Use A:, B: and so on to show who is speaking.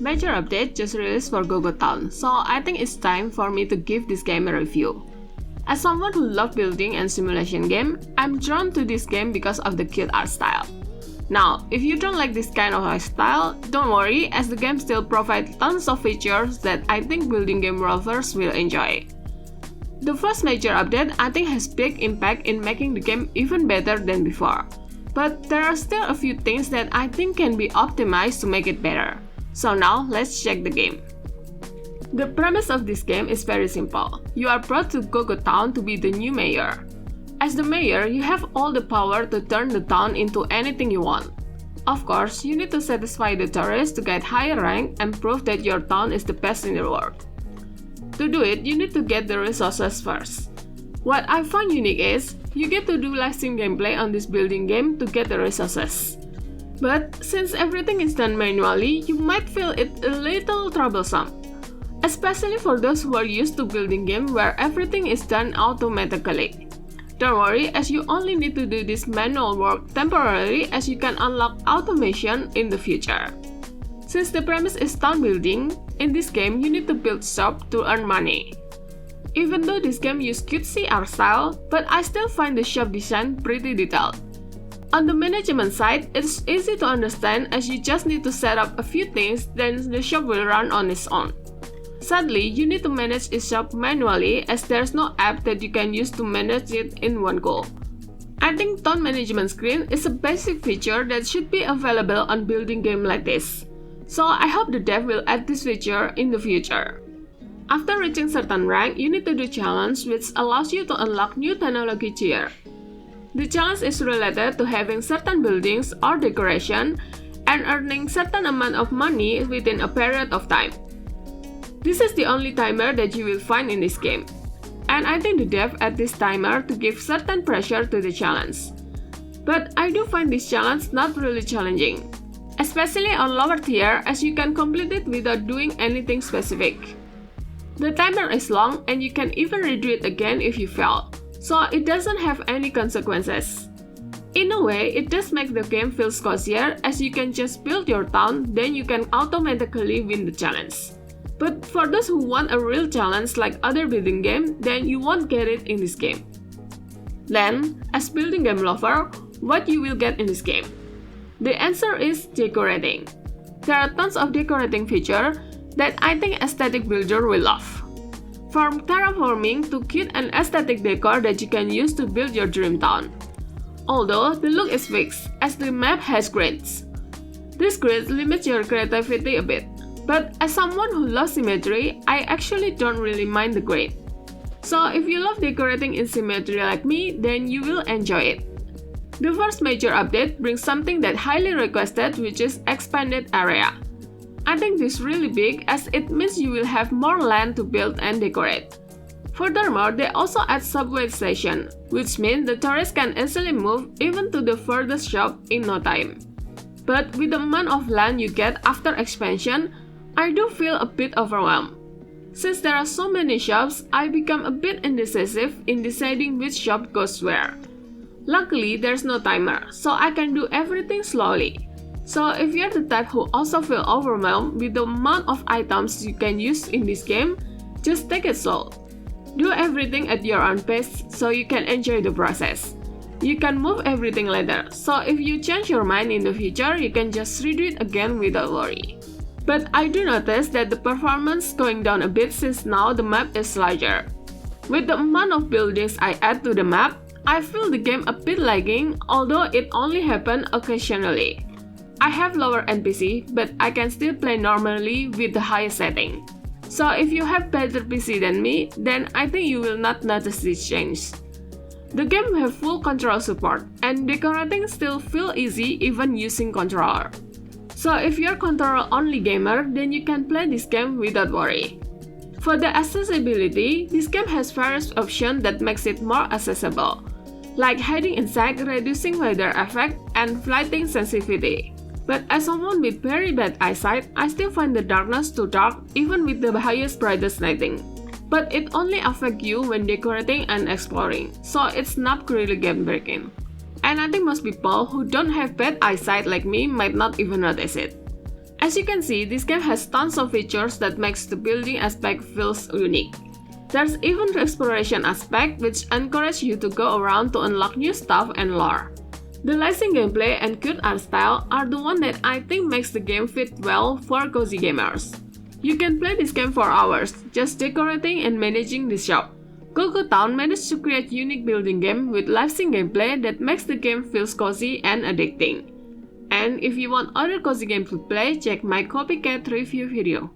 A: Major update just released for Gogotown, so I think it's time for me to give this game a review. As someone who loves building and simulation game, I'm drawn to this game because of the cute art style. Now, if you don't like this kind of art style, don't worry, as the game still provides tons of features that I think building game lovers will enjoy. The first major update I think has big impact in making the game even better than before. But there are still a few things that I think can be optimized to make it better. So now, let's check the game. The premise of this game is very simple. You are brought to Gogotown to be the new mayor. As the mayor, you have all the power to turn the town into anything you want. Of course, you need to satisfy the tourists to get higher rank and prove that your town is the best in the world. To do it, you need to get the resources first. What I find unique is, you get to do live stream gameplay on this building game to get the resources. But since everything is done manually, you might feel it a little troublesome. Especially for those who are used to building games where everything is done automatically. Don't worry, as you only need to do this manual work temporarily, as you can unlock automation in the future. Since the premise is town building, in this game you need to build shop to earn money. Even though this game uses cutesy art style, but I still find the shop design pretty detailed. On the management side, it's easy to understand as you just need to set up a few things, then the shop will run on its own. Sadly, you need to manage each shop manually as there's no app that you can use to manage it in one go. I think town management screen is a basic feature that should be available on building game like this. So I hope the dev will add this feature in the future. After reaching certain rank, you need to do challenge which allows you to unlock new technology tier. The challenge is related to having certain buildings or decoration and earning certain amount of money within a period of time. This is the only timer that you will find in this game. And I think the dev add this timer to give certain pressure to the challenge. But I do find this challenge not really challenging, especially on lower tier as you can complete it without doing anything specific. The timer is long and you can even redo it again if you fail, so it doesn't have any consequences. In a way, it does make the game feel cozier as you can just build your town, then you can automatically win the challenge. But for those who want a real challenge like other building game, then you won't get it in this game. Then, as building game lover, what you will get in this game? The answer is decorating. There are tons of decorating features that I think aesthetic builder will love. From terraforming to cute and aesthetic decor that you can use to build your dream town. Although the look is fixed as the map has grids. This grid limits your creativity a bit, but as someone who loves symmetry, I actually don't really mind the grid. So if you love decorating in symmetry like me, then you will enjoy it. The first major update brings something that highly requested, which is expanded area. I think this is really big as it means you will have more land to build and decorate. Furthermore, they also add subway station, which means the tourists can easily move even to the furthest shop in no time. But with the amount of land you get after expansion, I do feel a bit overwhelmed. Since there are so many shops, I become a bit indecisive in deciding which shop goes where. Luckily, there's no timer, so I can do everything slowly. So if you're the type who also feel overwhelmed with the amount of items you can use in this game, just take it slow. Do everything at your own pace so you can enjoy the process. You can move everything later, so if you change your mind in the future, you can just redo it again without worry. But I do notice that the performance going down a bit since now the map is larger. With the amount of buildings I add to the map, I feel the game a bit lagging, although it only happens occasionally. I have lower NPC, but I can still play normally with the highest setting. So if you have better PC than me, then I think you will not notice this change. The game have full control support, and decorating still feel easy even using controller. So if you're controller-only gamer, then you can play this game without worry. For the accessibility, this game has various options that makes it more accessible, like hiding inside, reducing weather effect, and lighting sensitivity. But as someone with very bad eyesight, I still find the darkness too dark even with the highest brightest lighting. But it only affects you when decorating and exploring, so it's not really game breaking. And I think most people who don't have bad eyesight like me might not even notice it. As you can see, this game has tons of features that makes the building aspect feels unique. There's even the exploration aspect, which encourages you to go around to unlock new stuff and lore. The lasting gameplay and cute art style are the one that I think makes the game fit well for cozy gamers. You can play this game for hours, just decorating and managing the shop. Gogotown managed to create a unique building game with lasting gameplay that makes the game feel cozy and addicting. And if you want other cozy games to play, check my copycat review video.